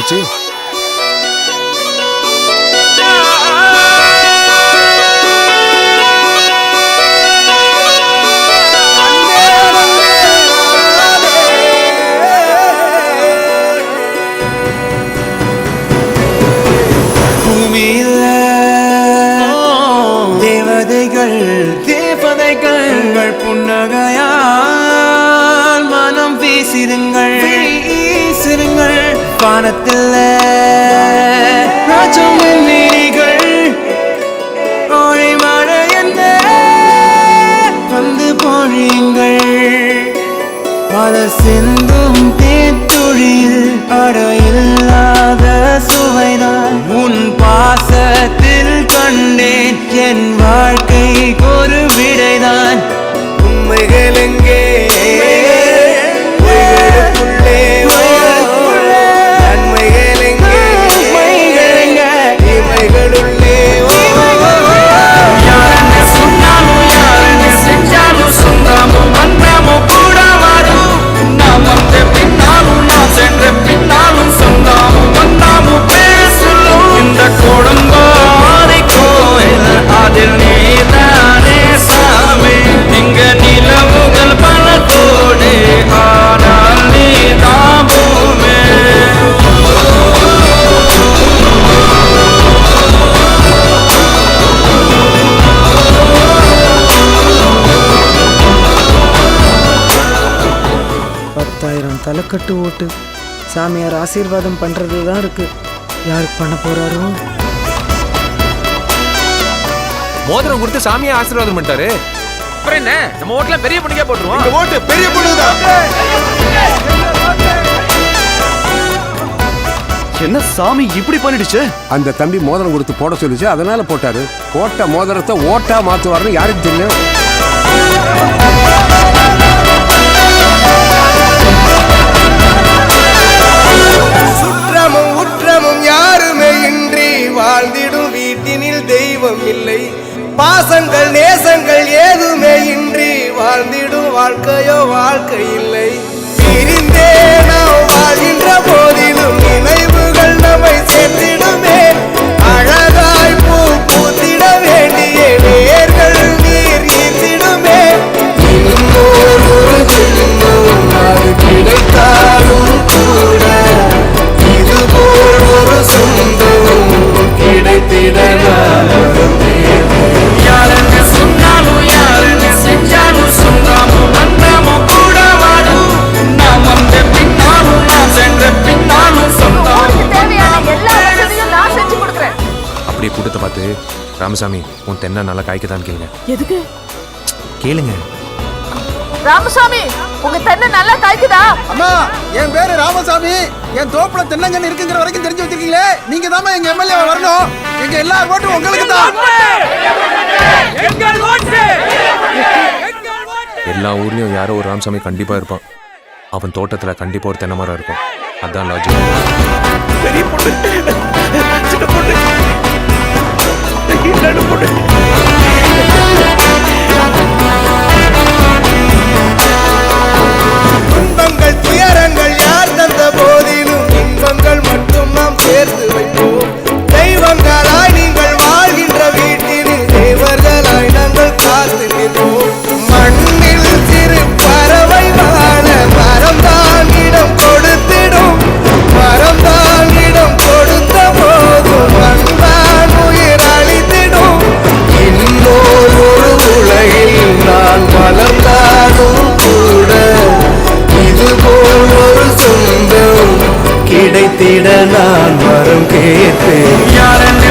போச்சு. தேவதைகள் புன்னகையால் மனம் வீசிருங்கள் வானத்தில் ராஜமணிகள் ஓழி மழை என்ன வந்து பொழியுங்கள் மலர் சிந்தும் தேத்துழியில் அடையில்லாத சுவைதான் உன் பாசத்தில் கண்டேன் என் வாழ்க்கைக்கு ஒரு விடைதான் உண்மைகள் எங்கே நன்மைகள் எங்கே இமைகளுள்ளே யாரென்ன சொன்னாலும் யாரென்ன செஞ்சாலும் சொந்தாமும் வந்தாமும் கூட வரும் நாம் வந்த பின்னாலும் நாம் சென்ற பின்னாலும் சொந்தாமும் வந்தாமும் பேசலும் இந்த கொடும்பாறை கோயில் அதில் நீதானே சாமி இங்க நிலவுகள் பல கோடி ஆனால் நீதாமுமே தலைக்கட்டு ஓட்டு சாமியார் ஆசீர்வாதம் பண்றது தான் இருக்கு. யாருக்கு பண்ண போறாரோ? மோதிரம் கொடுத்து சாமியா ஆசீர்வாதம் பண்ணிட்டாரு. அப்புறம் என்ன, நம்ம ஓட்டுல பெரிய பொண்ணுக்கே போட்டுருவோம். இந்த ஓட்டு பெரிய பொண்ணுதான். என்ன சாமி இப்படி பண்ணிடுச்சு? அந்த தம்பி மோதிரம் கொடுத்து போட சொல்லிச்சு, அதனால போட்டாரு. போட்ட மோதிரத்தை ஓட்டா மாத்துவாருன்னு யாருக்கு தெரியும்? சுற்றமும் உற்றமும் யாருமே இன்றி வாழ்ந்திடும் வீட்டினில் தெய்வம் இல்லை. பாசங்கள் நேசங்கள் ஏதுமே இன்றி வாழ்ந்திடும் வாழ்க்கையோ வாழ்க்கை இல்லை. பிரிந்தே நாம் வாழ்கின்ற போதிலும் நினைவுகள் நம்மை சேர்த்திடுமே. அழகாய் பூ பூத்திட வேண்டிய வேர்கள் நீர் ஈர்த்திடுமே. இன்னொரு ஜென்மம் அது கிடைத்தாலும் கூட இதுபோல் ஒரு சொந்தம் கிடைத்திட யாரென்ன சொன்னாலும் யாரென்ன செஞ்சாலும் சொந்தாமும் வந்தாமும் கூட வாடும் நாம் வந்த பின்னாலும் நாம் சென்ற பின்னாலும் சொந்தாமும் தேவையான எல்லா வசதியும் நான் செஞ்சு கொடுக்குறேன். அப்படியே கூட்டத்தை பார்த்து, ராமசாமி உன் தென்னை நல்லா காய்க்கதான் கேளுங்க. எதுக்கு கேளுங்க. ராமசாமி, உங்க தென்னை நல்லா காய்க்குதா? அம்மா, என் பேரு ராமசாமி. என் தோப்புல தென்னங்கன்னு இருக்குங்கிற வரைக்கும் தெரிஞ்சு வச்சிருக்கீங்களே. நீங்க தான் எங்க எம்எல்ஏ வரணும். எங்க எல்லா ஓட்டும் உங்களுக்கு தான். எல்லா ஊர்லயும் யாரோ ஒரு ராமசாமி கண்டிப்பா இருப்பான். அவன் தோட்டத்துல கண்டிப்பா ஒரு தென்னை மரம் இருக்கும். அதான் லாஜிக். பெரிய பொண்ணு, சின்ன பொண்ணு, நடு பொண்ணு. துன்பங்கள் துயரங்கள் யார் தந்த போதிலும் இன்பங்கள் மட்டும் நாம் சேர்த்து வைப்போம். தெய்வங்களாய் நீங்கள் வாழ்கின்ற வீட்டினில் தேவர்களாய் நாங்கள் காத்து நிற்போம். மண்ணில் சிறு பறவை வாழ மரம்தான் இடம் கொடுத்திடும். மரம்தான் இடம் கொடுத்த போதும் மண்தான் உயிர் அளித்திடும். இன்னொரு உலகில் நான் வளர்ந்தாலும் கூட இதுபோல் ஒரு சொந்தம் கிடைத்திட நான் வரம் கேட்பேன். யாரென்ன